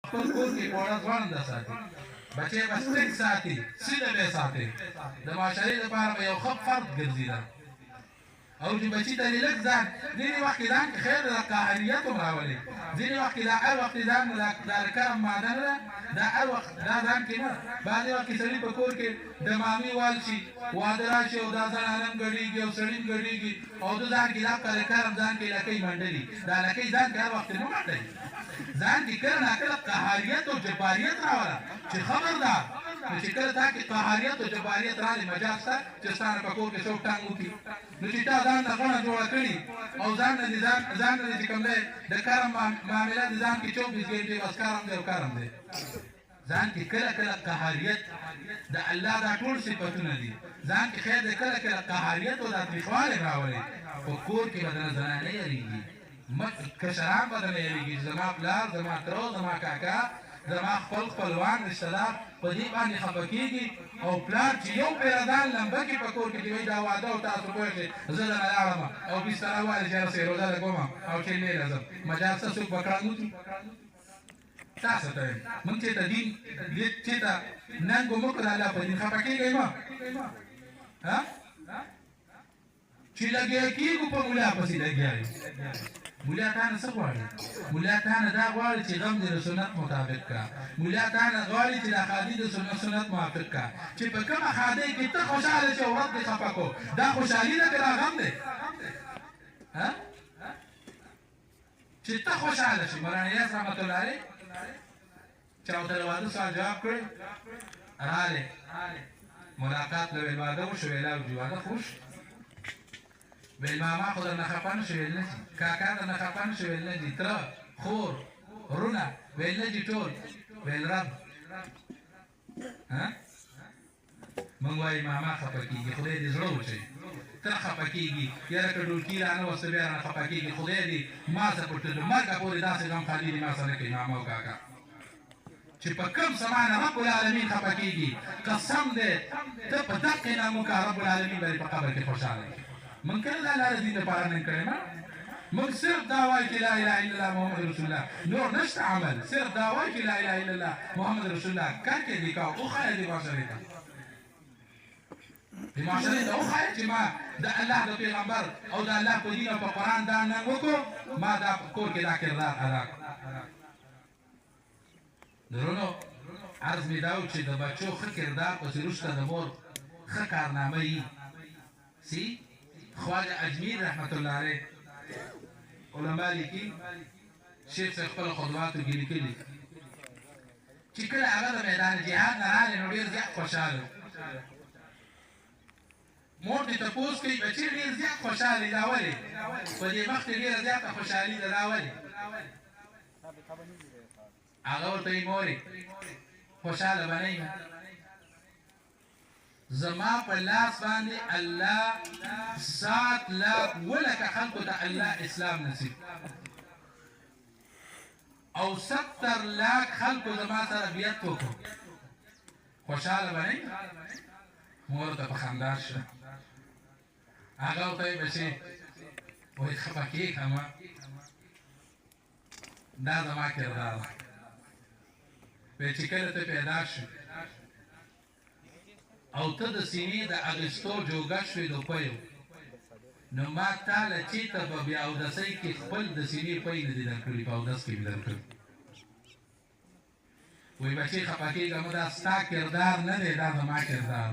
خپل کور کې پوره ځوانده ساتي بچی به سټریک ساتي سیده به ساتي د معاشرې لپاره به یو ښه فرد ګرځېده او چې بچي ته لږ ځان ځینې وخت کې ځان کې خیر د قهریت هم راولي ځینې وخت کې دا هر وخت ځان دا د کرم ماده نه ده دا هر وخت دا ځان کې نه بعضې وخت کې سړي په کور کې د مامي وال شي واده راشي او دا زنانه هم ګډېږي او سړي هم ګډېږي او ده ځان کې دا کرم ځان کې لکۍ منډلي دا لکۍ ځان کې هر وخت نه منډلي ځان کې کله ناکله قهریت او جباریت راوله چې خبردار نو چې کله تا کې قهریت او جباریت راغلی مجال شته چې ستا نه په کور کې څوک ټانګ وکړي نو چې تا ځان نه غڼه جوړه کړي او ځان نه دې چې کوم دی د کرم معامله د ځان کې 24 ګنټې بس کرم دی او کرم دی ځان کې کله کله قهریت د الله دا ټول صفتونه دي ځان کې خیر دی کله کله قهریت او دا تریخوالی راولي په کور کې به د زنانه یېرېږي کشران به درنه یېرېږي زما پلار زما ترو زما کاکا زما خپل خپلوان رشته دار په دې باندې خفه کېږي او پلار چې یو پیردان لمبه کې په کور کې چې وایي دا واده او تاسو پوه شئ زه درنه لاړم او بستره ووایي چې رسې روژه لګوم او چې نه راځم مجال شته څوک به کړنګ وکړي تاسو ته یم موږ چې ته دین چې ته ننګ ومو کړه الله په دین خفه کېږئ مه چې لګیا کېږو په ملا پسې لګیا یو مولا تا نه څه غواړي مولا تا نه دا غواړي چې غم دې د سنت مطابق کا مولا تا نه غواړي چې دا خادي د سنت موافق کا چې په کومه خادۍ کې ته خوشحاله شې او رب دې خفه کو دا خوشحالي ده که دا غم دی چې ته خوشحاله شې مولانا الیاس رحمت الله علیه چا ورته د واده سوال جواب کړی راغلی ملاقات له ویل واده وشو ویل اوجي واده خو وشو ویل ماما خو درنه خفه نه شو ویل نه شي کاکا درنه خفه نه شو ویل نه دي تره خور وروڼه ویل نه دي ټول ویل رب موږ وایي ماما خفه کېږي خدای دې زړه وچوي تره خفه کېږي یاره که ډولکي رانه وسته بیا رانه خفه کېږي خدای دې ما څه په مرګه پورې داسې غم خالي دې ما څه نه کوي ماما او کاکا چې په کوم زمانه رب العالمین خفه کېږي قسم دی ته په دقې نامو که رب العالمین به په قبر کې خوشحاله کړي من کله دا لاره دین لپاره نه کړې ما موږ صرف دا وایو چې لا اله الا الله محمد رسول الله نور نشته عمل صرف دا وایو چې لا اله الا الله محمد رسول الله کار کې دې کا او خایه دې معاشرې ته دې معاشرې ته او خایه چې ما د الله د پیغمبر او د الله په دین او په قرآن دا نه وکړو ما دا کور کې دا کردار ادا درونو عرض مې دا و چې د بچو ښه کردار پسې وروسته د مور ښه کارنامه وي سي خواجه اجمیر رحمت الله علیه علما لیکي شیخ صاحب خپل خطباتو کې لیکلي چې کله هغه د میدان جهاد نه راغی نو ډېر زیات خوشحاله مور دې تپوس کوي بچي ډېر زیات خوشحاله دا ولې په دې وخت کې ډېره زیاته خوشحالي ده دا ولې هغه ورته وایي مورې خوشحاله به نه یم زما په لاس باندې الله 7 لاک ولکه خلکو ته الله اسلام نصیب او 70 لاک خلکو زما سره بیعت وکړو خوشحاله به نه مور ته په خندا شوه هغه ورته وایي بچې وایي خفه کېږه مه دا زما کردار ده وایي چې کله ته پیدا شو او ته د سینې د اغېستو جوګه شوې د پیو نو ما تا له چېرته په بیا اودسۍ کې خپل د سینې پی نه دي درکړي په اودس کې مې درکړي وایي بچې خفه کېږه مه دا ستا کردار نه دی دا زما کردار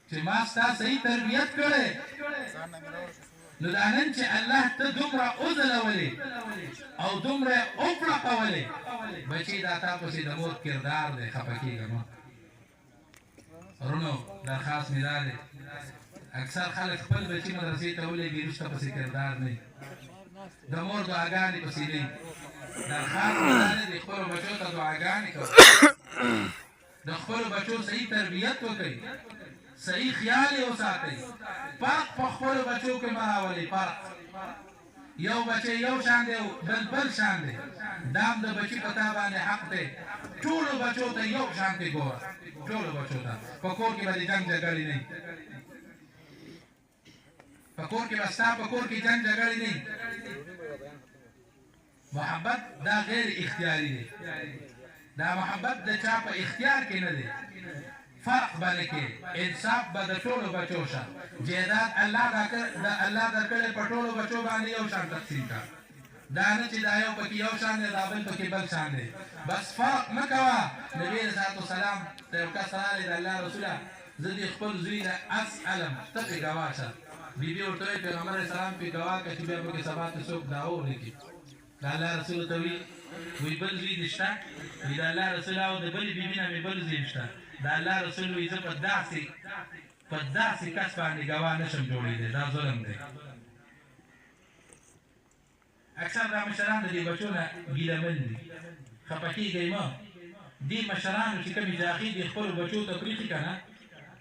چې ما ستا صحیح تربیت کړی نو دا نن چې الله ته دومره وځلولې او دومره وپړقولې بچې دا تا پسې د مور کردار دی خفه کېږه مه ورونو درخواست مې دا دی اکثر خلک خپل بچي مدرسې ته ولېږي وروسته پسې کردار نه وي د مور دعاګانې پسې نه وي درخواست مې دا دی د خپلو بچو ته دعاګانې کوئ د خپلو بچو صحیح تربیت وکړئ صحیح خیال یې وساتئ فرق په خپلو بچو کې مه راولئ فرق یو بچی یو شان دی بل شان دی دام د بچي په تا باندې حق دی ټولو بچو ته یو شان دی ګوره ټولو بچو ته په کور کې به د جنګ جګړې نه وي په کور کې به ستا په کور کې جنګ جګړې نه وي محبت دا غیر اختیاري دی دا محبت د چا په اختیار کې نه دی فرق باندې کې انصاف به د ټولو بچو شه جیدات الله درکړی په ټولو بچو باندې یو شان تقسیم کا دا نه چې دا یو پکې یو شان دی دا بل پکې بل شان دی بس فرق مه کوه نبي علیه الصلاة والسلام ته یو کس راغلی د الله رسوله زه دې خپل زوی نه اسألم ته پرې ګواه شه بیبي ورته وایي پیغمبر علیه السلام پرې ګواه کړه چې بیا پکې سبا ته څوک دعوه ولکړي د الله رسول ته وی بل زوی دې شته وي د الله رسول او د بلې بیبي نه مې بل زوی شته د الله رسول وی زه په داسې کس باندې ګواه نشم جوړېدی دا ظلم دی اکثر دا مشران د دې بچو نه ګیلهمن دي خفه کېږئ مه دې مشرانو چې کومې جاغې دې خپلو بچو ته پرېښي که نه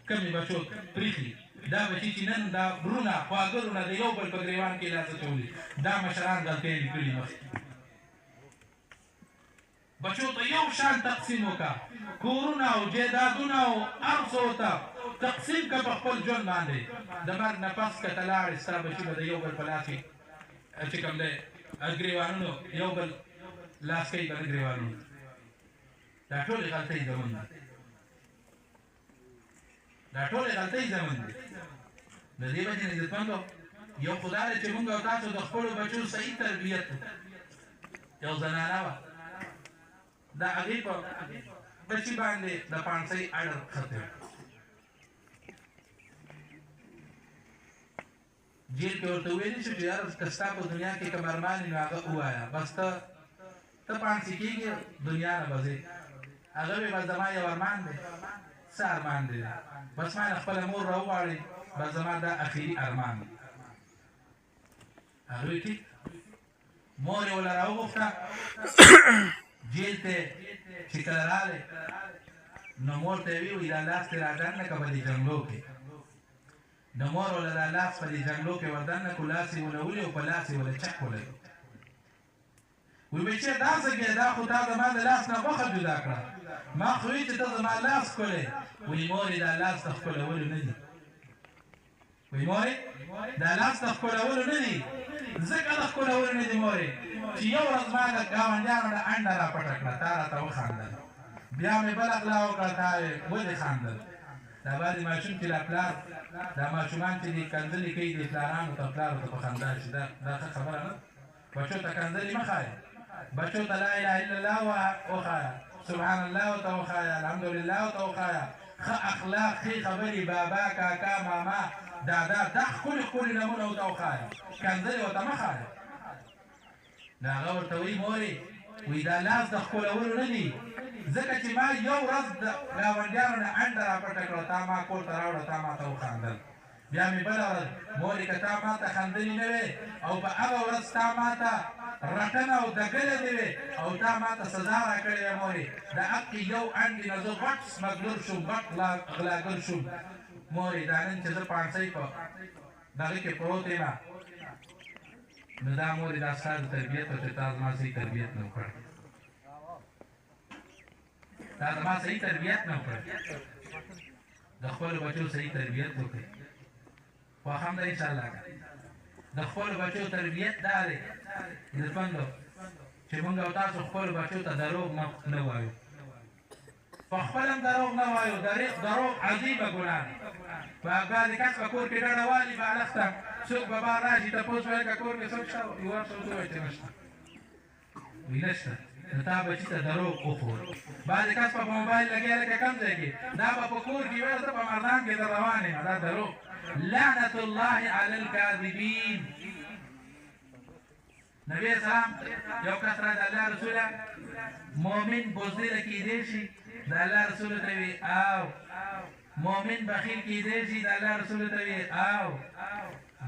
کومې بچو پرېښي دا بچي چې نن دا برونه خواږه رونه د یو بل په ګریوان کې لاس اچولي دا مشران غلطۍ دي کړي مخکې بچو ته یو شان تقسیم وکړه کورونه او جیدادونه او هر څه ورته تقسیم کړه په خپل ژوند باندې د مرګ نه پس که ته لاړې ستا بچي به د یو بل په لاس کې چې کوم دی ګریوانونو یو بل لاس کوي به د ګریوانونو دا ټولې غلطۍ زمون دي دا ټولې غلطۍ زمون دي د دې وجې نه عزتمندو یو خو دا دی چې مونږ او تاسو د خپلو بچو صحیح تربیت یو زنانه وه د هغې په بچي باندې د پانسۍ اړر خطر جیل کې ورته ویلي شو چې یاره که ستا په دنیا کې کوم ارمان وي نو هغه ووایه بس ته پانسۍ کېږې دنیا نه به ځې هغه وی بس زما یو ارمان دی څه ارمان دی بس ما نه خپله مور راوغواړئ بس زما دا اخري ارمان دی هغه وی ټیک مور یې وله راوغوښته جیل ته چې کله راغلی نو مور ته یې وی دا لاس دې راډنډه که په دې جنګلو کې نو مور وله دا لاس په دې جنګلو کې وردننه کړو لاس یې ونه ولي او په لاس یې وله چک ولګي وی بچی دا څه کې دا خو تا زما د لاس نه غوښه جدا کړه ما خو وی چې ته زما لاس ښکلی وی مورې دا لاس د ښکلولو نه دي وی مورې دا لاس د ښکلولو نه دي ځکه د ښکلولو نه دي مورې چې یو ورځ ما د ګاونډیانو نه انډه را پټه کړه تا راته وخندل بیا مې بله غلا وکړه تا ولې خندل دا بعضې ماشوم چې دا پلار دا ماشومان چې دي کنځلې کوي د پلارانو ته پلارو ته په خندا شي دا ښه خبره نه بچو ته کنځلې مه ښایه بچو ته لا اله الا الله وښایه سبحان الله ورته وښایه الحمدلله ورته وښایه ښه اخلاق ښې خبرې بابا کاکا ماما دادا دا ښکلې ښکلې نومونه ورته وښایه کنځلې ورته مه ښایه نو هغه ورته وایي مورې وی دا لاس د ښکلولو نه دي ځکه چې ما یو ورځ د ګاونډیانو نه انډه را پټه کړه تا ما کور ته راوړه تا ما ته وخندل بیا مې بله ورځ مورې که تا ما ته خندلې نه وې او په هغه ورځ تا ما ته رټنه او دګلې دې وې او تا ما ته سزا را کړې وې مورې د حقې یو انډې نه زه غټ سمګلر شوم غټ غلاګر شوم مورې دا نن چې زه پانسۍ په دغې کې پروت یم نو دا مورې دا ستا د تربیت و چې تا زما صحیح تربیت نه وکړ تا زما صحیح تربیت نه وکړ د خپلو بچو صحیح تربیت وکړئ خوښ هم ده انشاءالله د خپلو بچو تربیت دا دی عزتمندو چې مونږ او تاسو خپلو بچو ته دروغ نه وایو په خپل هم دروغ نه وایو دروغ عظیمه ګناه ده بعضې کس په کور کې ډډه والي بالښت ته څوک به بار راشي تپوس وایي که کور کې څوک شته یو ورته ورته ووایي چې نشته وایي نشته نو تا بچي ته دروغ وښود بعضې کس په موبایل لګیا لکه کوم ځای کې دا به په کور کې وایي زه په مردان کې در روان یم دا دروغ لعنت الله علی الکاذبین نبی اسلام یو کس را د الله رسوله مؤمن بزدله کیدی شي د الله رسول ته وی او مؤمن بخیل کیدی شي د الله رسول ته وی او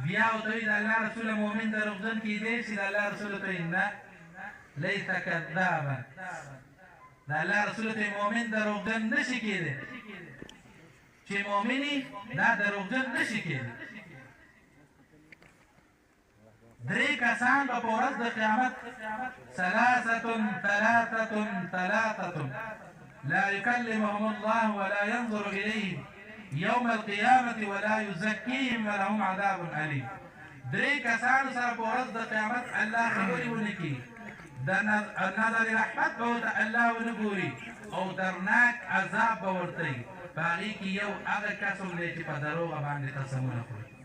بیا ورته وی د الله رسول مؤمن دروغجن کیدی شي د الله رسول ته وی نه لیس کذابا د الله رسول ته مؤمن دروغجن نشي کیدی چې مؤمنی دا دروغجن نشي کیدی درې کسان به په ورځ د قیامت ثلاثة لا يكلمهم الله ولا ينظر إليهم يوم القيامة ولا يزكيهم ولهم عذاب أليم درې کسانو سره په ورځ د قیامت الله خبرې ونه کړي د نظر رحمت به ورته الله ونه ګوري او درناک عذاب به ورته وي په هغې کې یو هغه کس هم دی چې په دروغه باندې قسمونه خوري